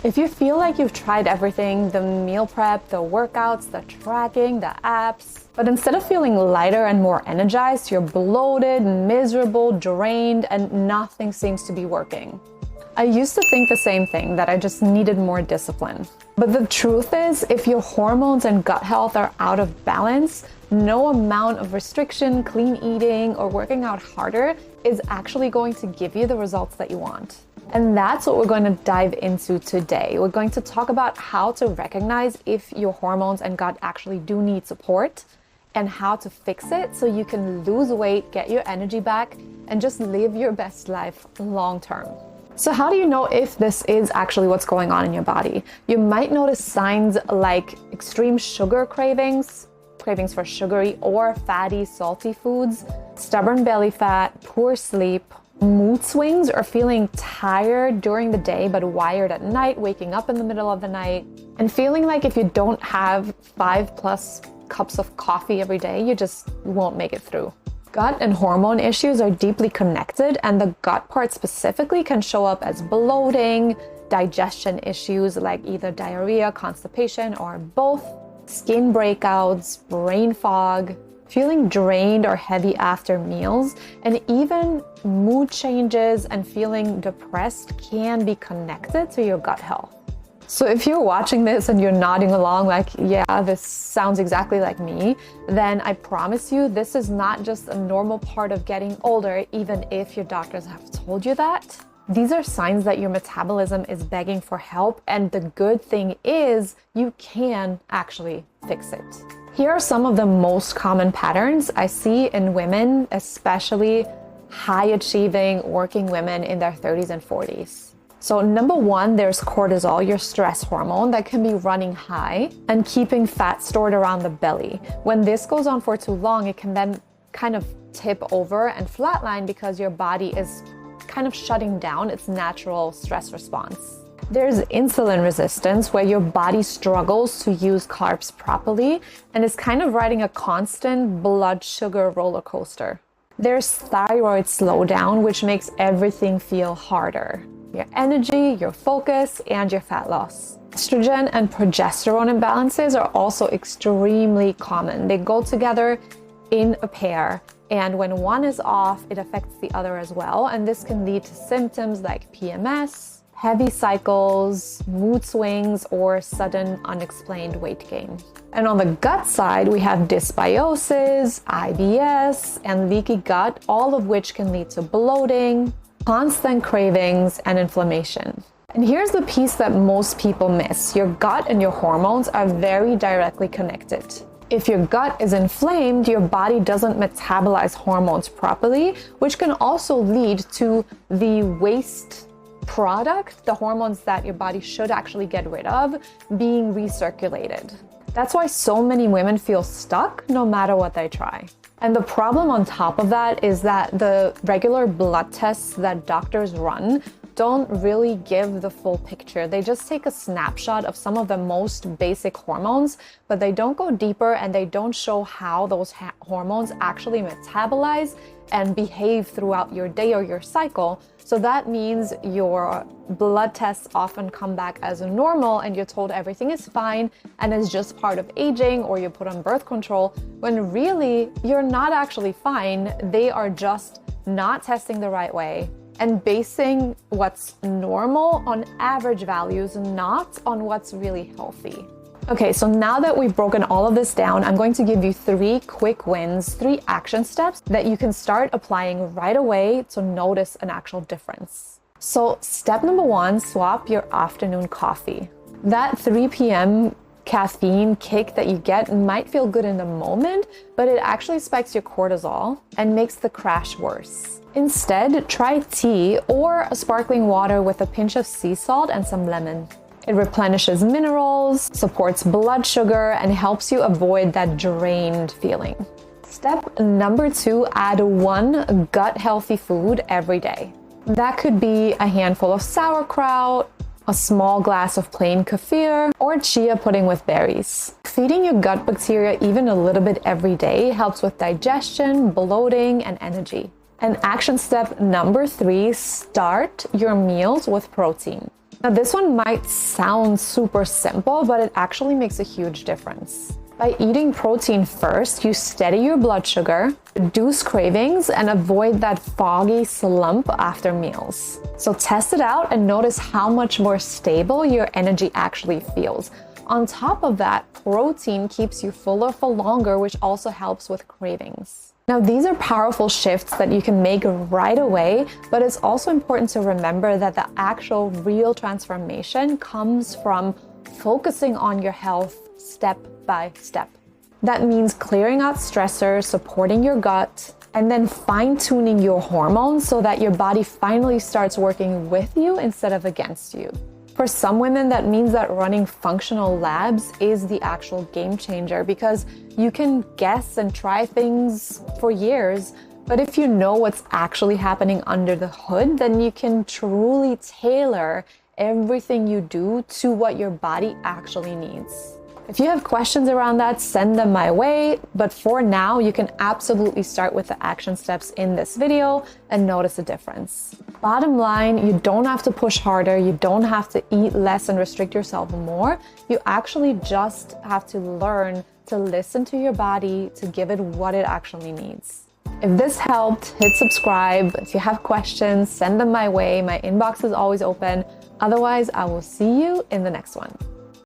If you feel like you've tried everything, the meal prep, the workouts, the tracking, the apps, but instead of feeling lighter and more energized, you're bloated, miserable, drained, and nothing seems to be working. I used to think the same thing, that I just needed more discipline. But the truth is, if your hormones and gut health are out of balance, no amount of restriction, clean eating, or working out harder is actually going to give you the results that you want. And that's what we're going to dive into today. We're going to talk about how to recognize if your hormones and gut actually do need support, and how to fix it so you can lose weight, get your energy back, and just live your best life long term. So how do you know if this is actually what's going on in your body? You might notice signs like extreme sugar cravings for sugary or fatty, salty foods, stubborn belly fat, poor sleep, mood swings or feeling tired during the day but wired at night, waking up in the middle of the night, and feeling like if you don't have 5+ cups of coffee every day, you just won't make it through. Gut and hormone issues are deeply connected, and the gut part specifically can show up as bloating, digestion issues like either diarrhea, constipation, or both, skin breakouts, brain fog, feeling drained or heavy after meals, and even mood changes and feeling depressed can be connected to your gut health. So if you're watching this and you're nodding along like, yeah, this sounds exactly like me, then I promise you this is not just a normal part of getting older, even if your doctors have told you that. These are signs that your metabolism is begging for help, and the good thing is you can actually fix it. Here are some of the most common patterns I see in women, especially high-achieving working women in their 30s and 40s. So number one, there's cortisol, your stress hormone, that can be running high and keeping fat stored around the belly. When this goes on for too long, it can then kind of tip over and flatline because your body is kind of shutting down its natural stress response. There's insulin resistance, where your body struggles to use carbs properly and is kind of riding a constant blood sugar roller coaster. There's thyroid slowdown, which makes everything feel harder. Your energy, your focus, and your fat loss. Estrogen and progesterone imbalances are also extremely common. They go together in a pair, and when one is off, it affects the other as well, and this can lead to symptoms like PMS, heavy cycles, mood swings, or sudden unexplained weight gain. And on the gut side, we have dysbiosis, IBS, and leaky gut, all of which can lead to bloating, constant cravings, and inflammation. And here's the piece that most people miss. Your gut and your hormones are very directly connected. If your gut is inflamed, your body doesn't metabolize hormones properly, which can also lead to the waste product, the hormones that your body should actually get rid of, being recirculated. That's why so many women feel stuck no matter what they try. And the problem on top of that is that the regular blood tests that doctors run don't really give the full picture. They just take a snapshot of some of the most basic hormones, but they don't go deeper, and they don't show how those hormones actually metabolize and behave throughout your day or your cycle. So that means your blood tests often come back as normal, and you're told everything is fine and is just part of aging, or you're put on birth control, when really you're not actually fine. They are just not testing the right way and basing what's normal on average values, not on what's really healthy. Okay, so now that we've broken all of this down, I'm going to give you 3 quick wins, 3 action steps that you can start applying right away to notice an actual difference. So step number 1, swap your afternoon coffee. That 3 p.m. caffeine kick that you get might feel good in the moment, but it actually spikes your cortisol and makes the crash worse. Instead, try tea or a sparkling water with a pinch of sea salt and some lemon. It replenishes minerals, supports blood sugar, and helps you avoid that drained feeling. Step number 2, add 1 gut-healthy food every day. That could be a handful of sauerkraut, a small glass of plain kefir, or chia pudding with berries. Feeding your gut bacteria even a little bit every day helps with digestion, bloating, and energy. And action step number 3, start your meals with protein. Now, this one might sound super simple, but it actually makes a huge difference. By eating protein first, you steady your blood sugar, reduce cravings, and avoid that foggy slump after meals. So test it out and notice how much more stable your energy actually feels. On top of that, protein keeps you fuller for longer, which also helps with cravings. Now, these are powerful shifts that you can make right away, but it's also important to remember that the actual real transformation comes from focusing on your health step by step. That means clearing out stressors, supporting your gut, and then fine-tuning your hormones so that your body finally starts working with you instead of against you. For some women, that means that running functional labs is the actual game changer, because you can guess and try things for years, but if you know what's actually happening under the hood, then you can truly tailor everything you do to what your body actually needs. If you have questions around that, send them my way. But for now, you can absolutely start with the action steps in this video and notice a difference. Bottom line, you don't have to push harder. You don't have to eat less and restrict yourself more. You actually just have to learn to listen to your body, to give it what it actually needs. If this helped, hit subscribe. If you have questions, send them my way. My inbox is always open. Otherwise, I will see you in the next one.